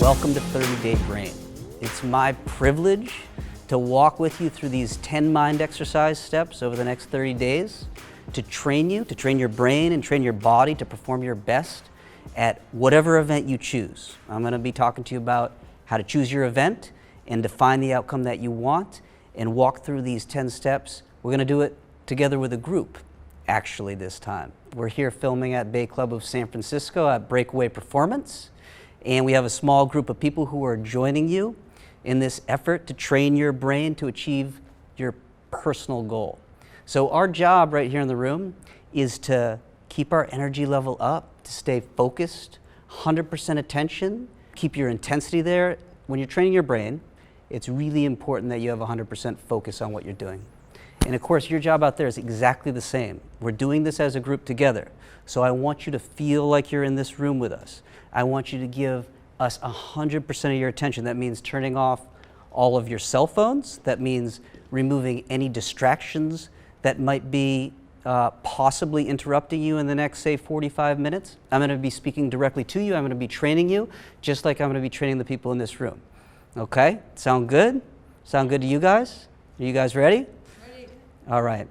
Welcome to 30 Day Brain. It's my privilege to walk with you through these 10 mind exercise steps over the next 30 days to train you, to train your brain and train your body to perform your best at whatever event you choose. I'm going to be talking to you about how to choose your event and define the outcome that you want and walk through these 10 steps. We're going to do it together with a group, actually, this time. We're here filming at Bay Club of San Francisco at Breakaway Performance. And we have a small group of people who are joining you in this effort to train your brain to achieve your personal goal. So our job right here in the room is to keep our energy level up, to stay focused, 100% attention, keep your intensity there. When you're training your brain, it's really important that you have 100% focus on what you're doing. And of course, your job out there is exactly the same. We're doing this as a group together. So I want you to feel like you're in this room with us. I want you to give us 100% of your attention. That means turning off all of your cell phones. That means removing any distractions that might be possibly interrupting you in the next, say, 45 minutes. I'm going to be speaking directly to you. I'm going to be training you, just like I'm going to be training the people in this room. Okay? Sound good? Sound good to you guys? Are you guys ready? Ready. All right.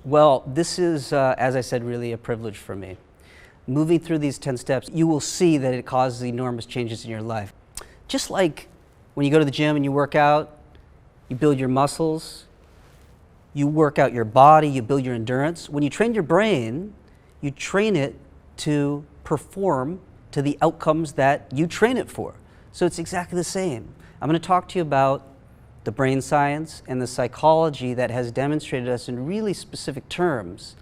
Well, this is, as I said, really a privilege for me. Moving through these 10 steps, you will see that it causes enormous changes in your life. Just like when you go to the gym and you work out, you build your muscles, you work out your body, you build your endurance. When you train your brain, you train it to perform to the outcomes that you train it for. So it's exactly the same. I'm going to talk to you about the brain science and the psychology that has demonstrated us in really specific terms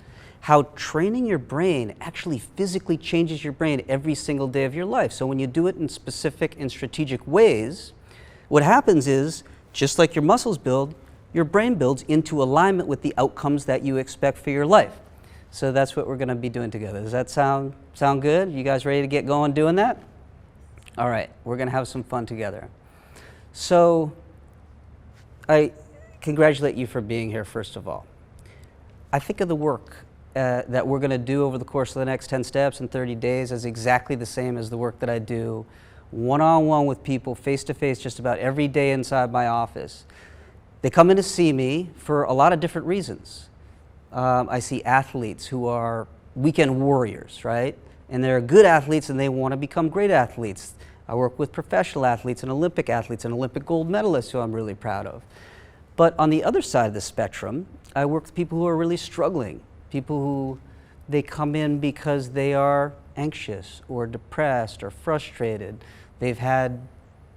how training your brain actually physically changes your brain every single day of your life. So when you do it in specific and strategic ways, what happens is, just like your muscles build, your brain builds into alignment with the outcomes that you expect for your life. So that's what we're going to be doing together. Does that sound good? You guys ready to get going doing that? All right, we're going to have some fun together. So I congratulate you for being here, first of all. I think of the work that we're going to do over the course of the next 10 steps in 30 days as exactly the same as the work that I do one-on-one with people, face-to-face, just about every day inside my office. They come in to see me for a lot of different reasons. I see athletes who are weekend warriors, right? And they're good athletes and they want to become great athletes. I work with professional athletes and Olympic gold medalists who I'm really proud of. But on the other side of the spectrum, I work with people who are really struggling. People who they come in because they are anxious or depressed or frustrated. They've had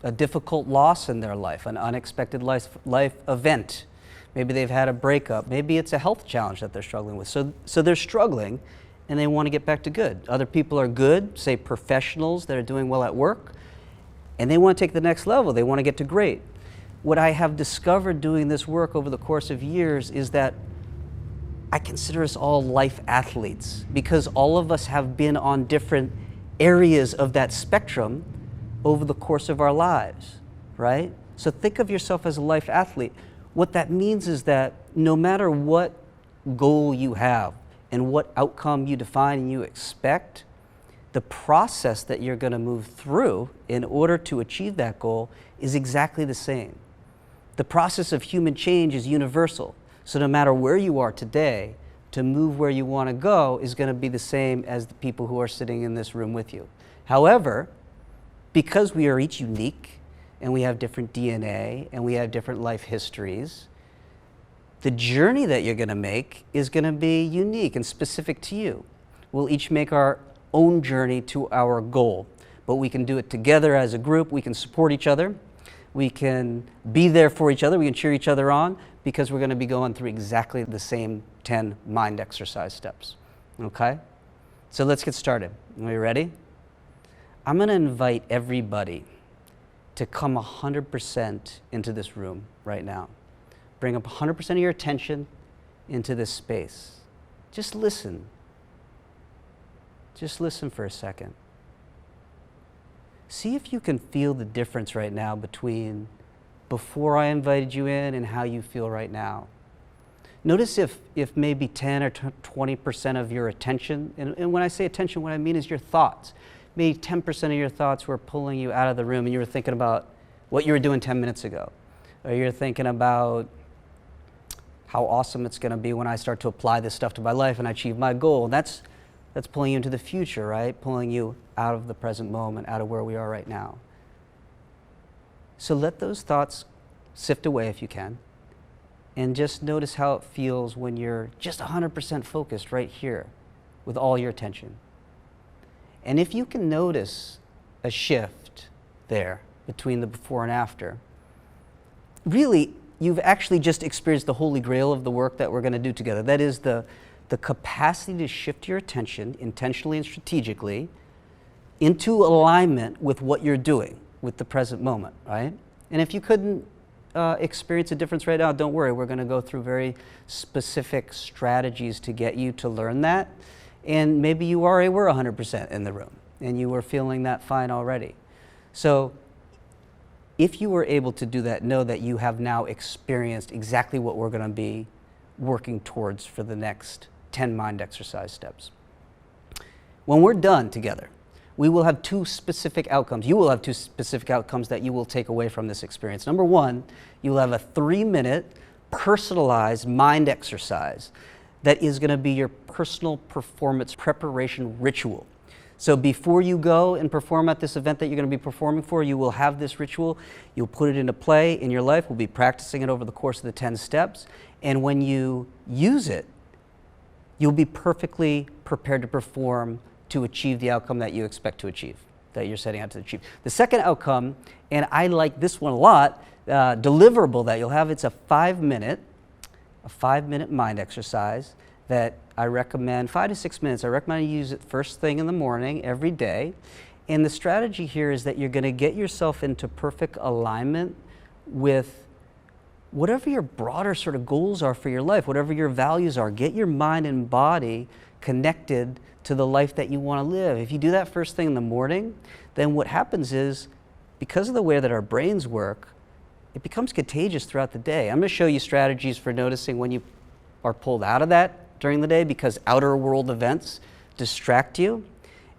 a difficult loss in their life, an unexpected life event. Maybe they've had a breakup. Maybe it's a health challenge that they're struggling with. So they're struggling and they want to get back to good. Other people are good, say professionals that are doing well at work, and they want to take the next level. They want to get to great. What I have discovered doing this work over the course of years is that I consider us all life athletes because all of us have been on different areas of that spectrum over the course of our lives, right? So think of yourself as a life athlete. What that means is that no matter what goal you have and what outcome you define and you expect, the process that you're going to move through in order to achieve that goal is exactly the same. The process of human change is universal. So no matter where you are today, to move where you want to go is going to be the same as the people who are sitting in this room with you. However, because we are each unique and we have different DNA and we have different life histories, the journey that you're going to make is going to be unique and specific to you. We'll each make our own journey to our goal, but we can do it together as a group. We can support each other. We can be there for each other. We can cheer each other on because we're going to be going through exactly the same 10 mind exercise steps. Okay? So let's get started. Are you ready? I'm going to invite everybody to come 100% into this room right now. Bring up 100% of your attention into this space. Just listen. Just listen for a second. See if you can feel the difference right now between before I invited you in and how you feel right now. Notice if maybe 10 or 20% of your attention, and when I say attention, what I mean is your thoughts. maybe 10% of your thoughts were pulling you out of the room and you were thinking about what you were doing 10 minutes ago. Or you're thinking about how awesome it's going to be when I start to apply this stuff to my life and I achieve my goal. And that's pulling you into the future, right? Pulling you out of the present moment, out of where we are right now. So let those thoughts sift away if you can. And just notice how it feels when you're just 100% focused right here with all your attention. And if you can notice a shift there between the before and after, really, you've actually just experienced the holy grail of the work that we're going to do together. That is the capacity to shift your attention intentionally and strategically into alignment with what you're doing, with the present moment, right? And if you couldn't experience a difference right now, don't worry. We're going to go through very specific strategies to get you to learn that. And maybe you already were 100% in the room and you were feeling that fine already. So if you were able to do that, know that you have now experienced exactly what we're going to be working towards for the next 10 mind exercise steps. When we're done together, we will have two specific outcomes. You will have two specific outcomes that you will take away from this experience. Number one, you will have a 3-minute personalized mind exercise that is going to be your personal performance preparation ritual. So before you go and perform at this event that you're going to be performing for, you will have this ritual. You'll put it into play in your life. We'll be practicing it over the course of the 10 steps. And when you use it, you'll be perfectly prepared to perform to achieve the outcome that you expect to achieve, that you're setting out to achieve. The second outcome, and I like this one a lot, deliverable that you'll have, it's a 5-minute mind exercise that I recommend, 5 to 6 minutes. I recommend you use it first thing in the morning every day. And the strategy here is that you're going to get yourself into perfect alignment with whatever your broader sort of goals are for your life, whatever your values are. Get your mind and body connected to the life that you want to live. If you do that first thing in the morning, then what happens is, because of the way that our brains work, it becomes contagious throughout the day. I'm going to show you strategies for noticing when you are pulled out of that during the day, because outer world events distract you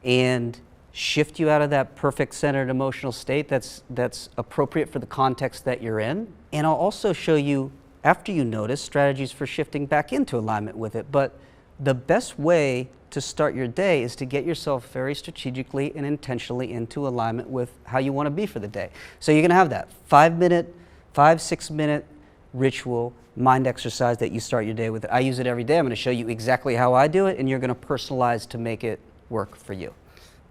and shift you out of that perfect centered emotional state that's appropriate for the context that you're in. And I'll also show you, after you notice, strategies for shifting back into alignment with it. But the best way to start your day is to get yourself very strategically and intentionally into alignment with how you want to be for the day. So you're going to have that 5-6-minute ritual mind exercise that you start your day with. I use it every day. I'm going to show you exactly how I do it, and you're going to personalize to make it work for you.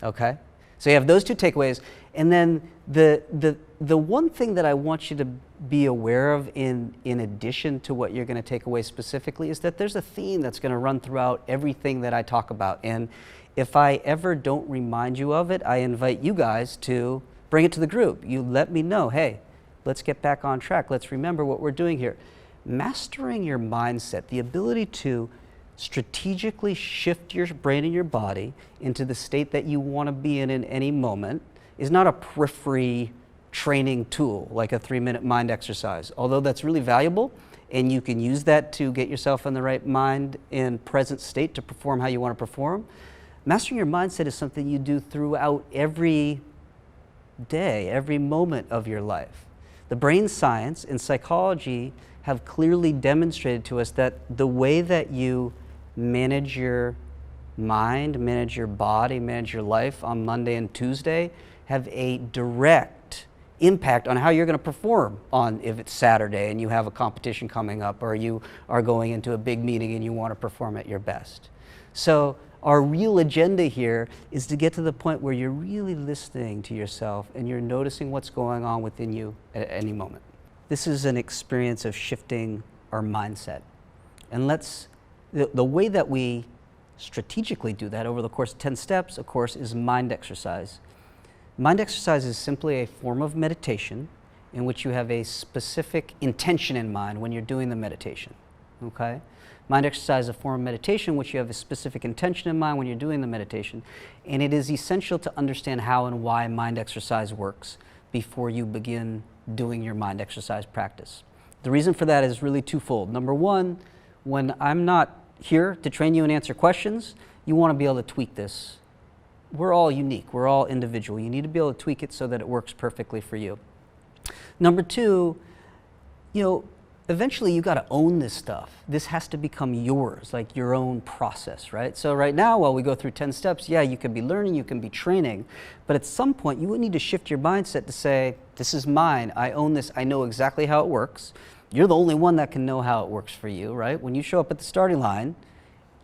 Okay? So you have those two takeaways. And then the one thing that I want you to be aware of in addition to what you're going to take away specifically is that there's a theme that's going to run throughout everything that I talk about. And if I ever don't remind you of it, I invite you guys to bring it to the group. You let me know, hey, let's get back on track. Let's remember what we're doing here. Mastering your mindset, the ability to strategically shift your brain and your body into the state that you want to be in any moment, is not a periphery training tool like a 3-minute mind exercise. Although that's really valuable and you can use that to get yourself in the right mind and present state to perform how you want to perform, mastering your mindset is something you do throughout every day, every moment of your life. The brain science and psychology have clearly demonstrated to us that the way that you manage your mind, manage your body, manage your life on Monday and Tuesday have a direct impact on how you're going to perform on, if it's Saturday and you have a competition coming up, or you are going into a big meeting and you want to perform at your best. So our real agenda here is to get to the point where you're really listening to yourself and you're noticing what's going on within you at any moment. This is an experience of shifting our mindset. And the way that we strategically do that over the course of 10 steps, of course, is mind exercise. Mind exercise is simply a form of meditation in which you have a specific intention in mind when you're doing the meditation, okay? Mind exercise is a form of meditation in which you have a specific intention in mind when you're doing the meditation, and it is essential to understand how and why mind exercise works before you begin doing your mind exercise practice. The reason for that is really twofold. Number one, when I'm not here to train you and answer questions, you want to be able to tweak this we're all unique. We're all individual. You need to be able to tweak it so that it works perfectly for you. Number two, eventually you got to own this stuff. This has to become yours, like your own process, right? So right now, while we go through 10 steps, yeah, you can be learning, you can be training, but at some point you would need to shift your mindset to say, this is mine, I own this, I know exactly how it works. You're the only one that can know how it works for you, right? When you show up at the starting line,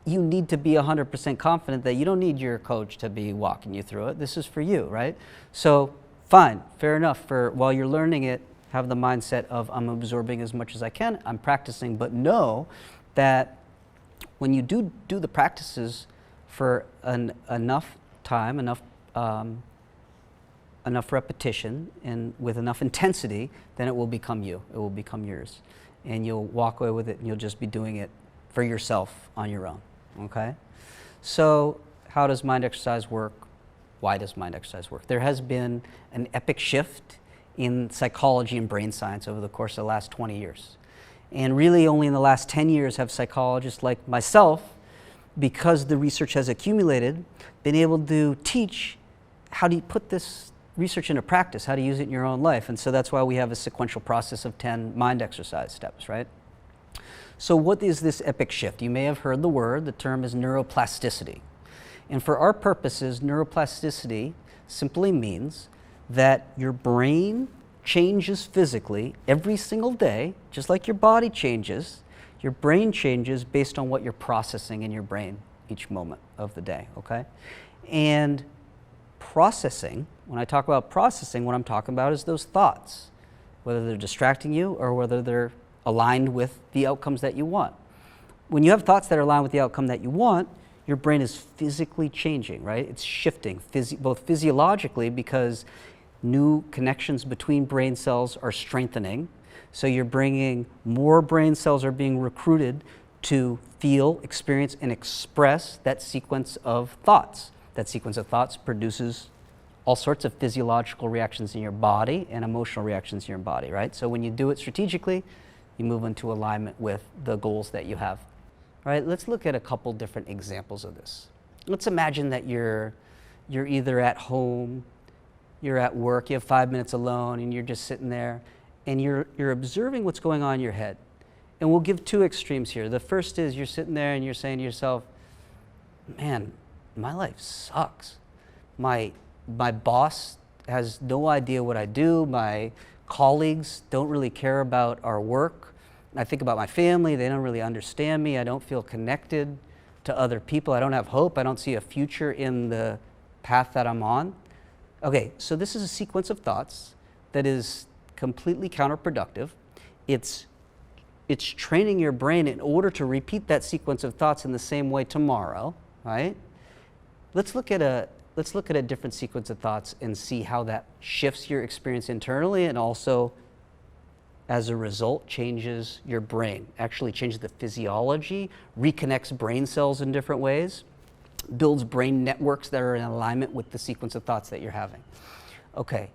you need to be 100% confident that you don't need your coach to be walking you through it. This is for you, right? So fine, fair enough. While you're learning it, have the mindset of I'm absorbing as much as I can, I'm practicing, but know that when you do the practices for enough time, enough repetition, and with enough intensity, then it will become you. It will become yours. And you'll walk away with it, and you'll just be doing it for yourself on your own, okay? So how does mind exercise work? Why does mind exercise work? There has been an epic shift in psychology and brain science over the course of the last 20 years. And really only in the last 10 years have psychologists like myself, because the research has accumulated, been able to teach how do you put this research into practice, how to use it in your own life. And so that's why we have a sequential process of 10 mind exercise steps, right? So what is this epic shift? You may have heard the term is neuroplasticity. And for our purposes, neuroplasticity simply means that your brain changes physically every single day, just like your body changes. Your brain changes based on what you're processing in your brain each moment of the day, okay? And processing, when I talk about processing, what I'm talking about is those thoughts, whether they're distracting you or whether they're aligned with the outcomes that you want. When you have thoughts that are aligned with the outcome that you want, your brain is physically changing, right? It's shifting, both physiologically, because new connections between brain cells are strengthening. So you're bringing more brain cells are being recruited to feel, experience, and express that sequence of thoughts. That sequence of thoughts produces all sorts of physiological reactions in your body and emotional reactions in your body, right? So when you do it strategically, you move into alignment with the goals that you have. All right, let's look at a couple different examples of this. Let's imagine that you're either at home, you're at work, you have 5 minutes alone, and you're just sitting there, and you're observing what's going on in your head. And we'll give two extremes here. The first is you're sitting there and you're saying to yourself, man, my life sucks. My boss has no idea what I do. My colleagues don't really care about our work. I think about my family, they don't really understand me. I don't feel connected to other people. I don't have hope. I don't see a future in the path that I'm on. Okay, so this is a sequence of thoughts that is completely counterproductive. It's training your brain in order to repeat that sequence of thoughts in the same way tomorrow, right? Let's look at a different sequence of thoughts and see how that shifts your experience internally, and also as a result changes your brain, actually changes the physiology, reconnects brain cells in different ways, builds brain networks that are in alignment with the sequence of thoughts that you're having. Okay,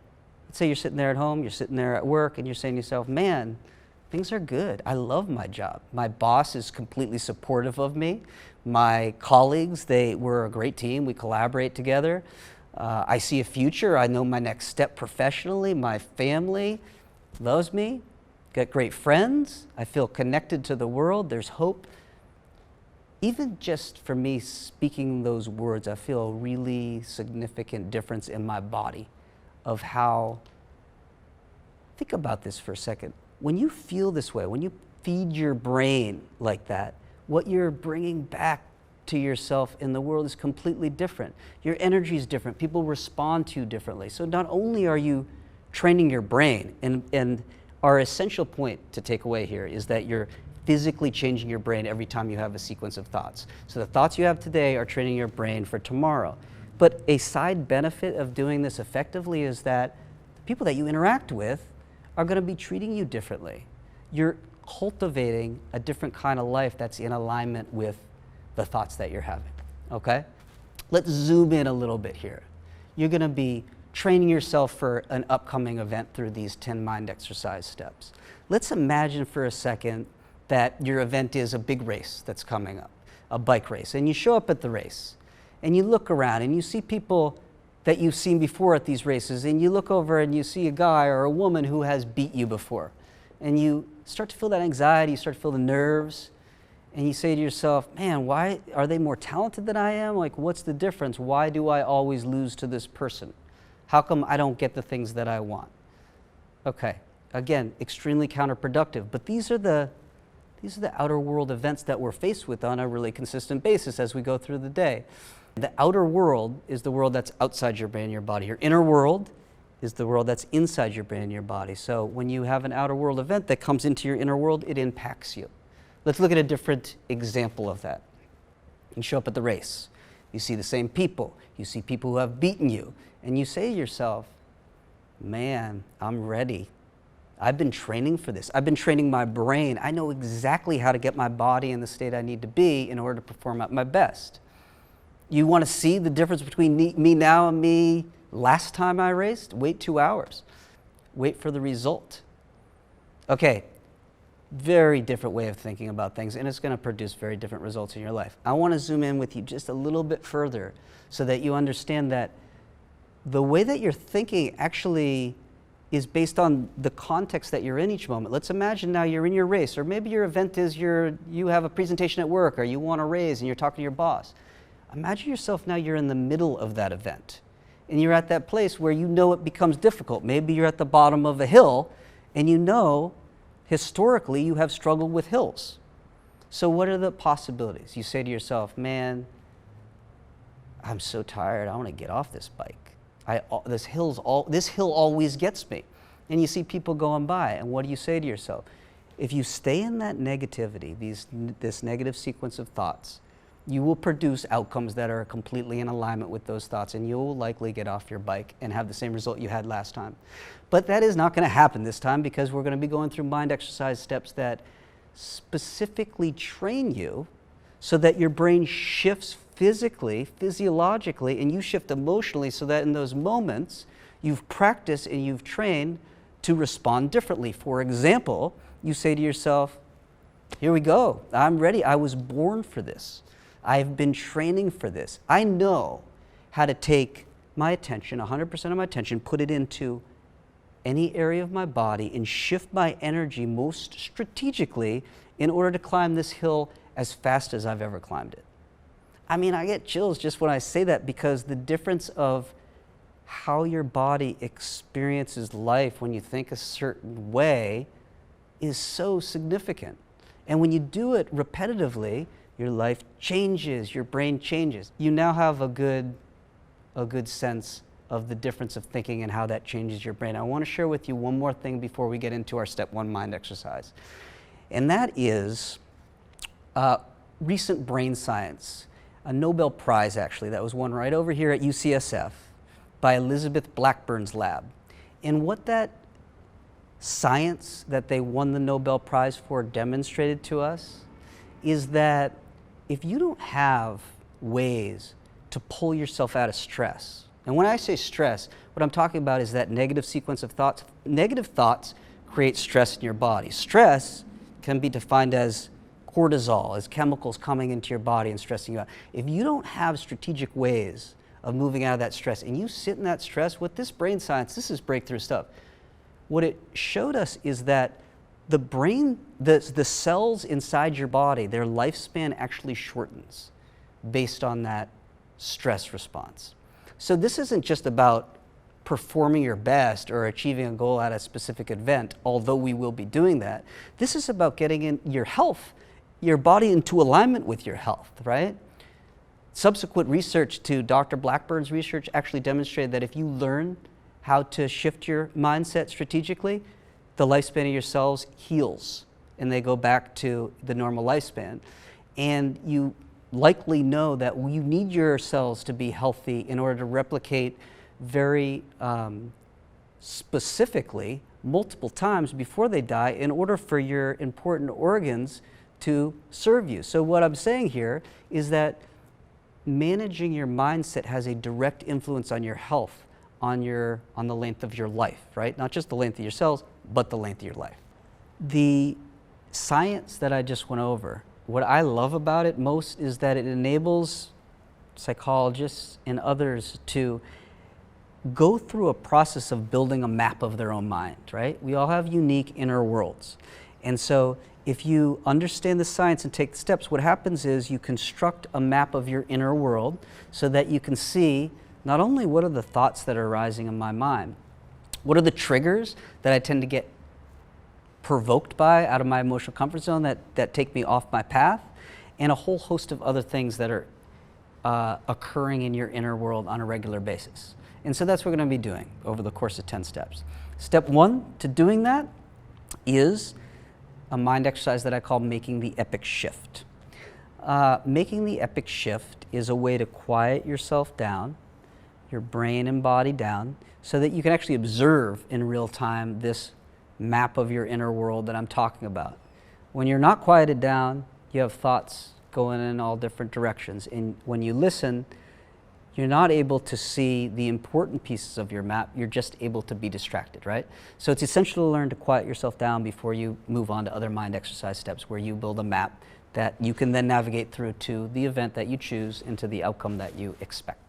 let's say you're sitting there at home, you're sitting there at work, and you're saying to yourself, man, things are good. I love my job. My boss is completely supportive of me. My colleagues, we're a great team. We collaborate together. I see a future. I know my next step professionally. My family loves me. Got great friends. I feel connected to the world. There's hope. Even just for me speaking those words, I feel a really significant difference in my body of how, think about this for a second. When you feel this way, when you feed your brain like that, what you're bringing back to yourself in the world is completely different. Your energy is different. People respond to you differently. So not only are you training your brain, and our essential point to take away here is that you're physically changing your brain every time you have a sequence of thoughts. So the thoughts you have today are training your brain for tomorrow. But a side benefit of doing this effectively is that the people that you interact with are going to be treating you differently. You're cultivating a different kind of life that's in alignment with the thoughts that you're having, okay? Let's zoom in a little bit here. You're going to be training yourself for an upcoming event through these 10 mind exercise steps. Let's imagine for a second that your event is a big race that's coming up, a bike race, and you show up at the race. and you look around and you see people that you've seen before at these races, and you look over and you see a guy or a woman who has beat you before, and you start to feel that anxiety, you start to feel the nerves, and you say to yourself, man, why are they more talented than I am? Like, what's the difference? Why do I always lose to this person? How come I don't get the things that I want? Okay, again, extremely counterproductive, but these are the outer world events that we're faced with on a really consistent basis as we go through the day. The outer world is the world that's outside your brain and your body. Your inner world is the world that's inside your brain and your body. So when you have an outer world event that comes into your inner world, it impacts you. Let's look at a different example of that. You show up at the race. You see the same people. You see people who have beaten you. And you say to yourself, man, I'm ready. I've been training for this. I've been training my brain. I know exactly how to get my body in the state I need to be in order to perform at my best. You want to see the difference between me now and me last time I raced? Wait 2 hours. Wait for the result. Okay, very different way of thinking about things, and it's going to produce very different results in your life. I want to zoom in with you just a little bit further so that you understand that the way that you're thinking actually is based on the context that you're in each moment. Let's imagine now you're in your race, or maybe your event is you have a presentation at work, or you want a raise and you're talking to your boss. Imagine yourself now you're in the middle of that event, and you're at that place where you know it becomes difficult. Maybe you're at the bottom of a hill, and you know historically you have struggled with hills. So what are the possibilities? You say to yourself, man, I'm so tired, I want to get off this bike. This hill always gets me. And you see people going by, and what do you say to yourself? If you stay in that negativity, this negative sequence of thoughts, you will produce outcomes that are completely in alignment with those thoughts, and you will likely get off your bike and have the same result you had last time. But that is not going to happen this time, because we're going to be going through mind exercise steps that specifically train you so that your brain shifts physically, physiologically, and you shift emotionally, so that in those moments you've practiced and you've trained to respond differently. For example, you say to yourself, here we go, I'm ready, I was born for this. I've been training for this. I know how to take my attention, 100% of my attention, put it into any area of my body and shift my energy most strategically in order to climb this hill as fast as I've ever climbed it. I mean, I get chills just when I say that, because the difference of how your body experiences life when you think a certain way is so significant. And when you do it repetitively, your life changes, your brain changes. You now have a good sense of the difference of thinking and how that changes your brain. I want to share with you one more thing before we get into our step 1 mind exercise. And that is recent brain science, a Nobel Prize actually, that was won right over here at UCSF by Elizabeth Blackburn's lab. And what that science that they won the Nobel Prize for demonstrated to us is that if you don't have ways to pull yourself out of stress, and when I say stress, what I'm talking about is that negative sequence of thoughts. Negative thoughts create stress in your body. Stress can be defined as cortisol, as chemicals coming into your body and stressing you out. If you don't have strategic ways of moving out of that stress, and you sit in that stress, with this brain science, this is breakthrough stuff. What it showed us is that the brain, the cells inside your body, their lifespan actually shortens based on that stress response. So this isn't just about performing your best or achieving a goal at a specific event, although we will be doing that. This is about getting in your health, your body into alignment with your health, right? Subsequent research to Dr. Blackburn's research actually demonstrated that if you learn how to shift your mindset strategically, the lifespan of your cells heals and they go back to the normal lifespan. And you likely know that you need your cells to be healthy in order to replicate very specifically multiple times before they die in order for your important organs to serve you. So what I'm saying here is that managing your mindset has a direct influence on your health, on the length of your life, right? Not just the length of your cells, but the length of your life. The science that I just went over, what I love about it most is that it enables psychologists, and others to go through a process of building a map of their own mind, right? We all have unique inner worlds. And so if you understand the science and take the steps, what happens is you construct a map of your inner world so that you can see not only what are the thoughts that are arising in my mind, what are the triggers that I tend to get provoked by out of my emotional comfort zone that take me off my path, and a whole host of other things that are occurring in your inner world on a regular basis. And so that's what we're going to be doing over the course of 10 steps. Step 1 to doing that is a mind exercise that I call making the epic shift. Making the epic shift is a way to quiet yourself down, your brain and body down, so that you can actually observe in real time this map of your inner world that I'm talking about. When you're not quieted down, you have thoughts going in all different directions. And when you listen, you're not able to see the important pieces of your map, you're just able to be distracted, right? So it's essential to learn to quiet yourself down before you move on to other mind exercise steps where you build a map that you can then navigate through to the event that you choose and to the outcome that you expect.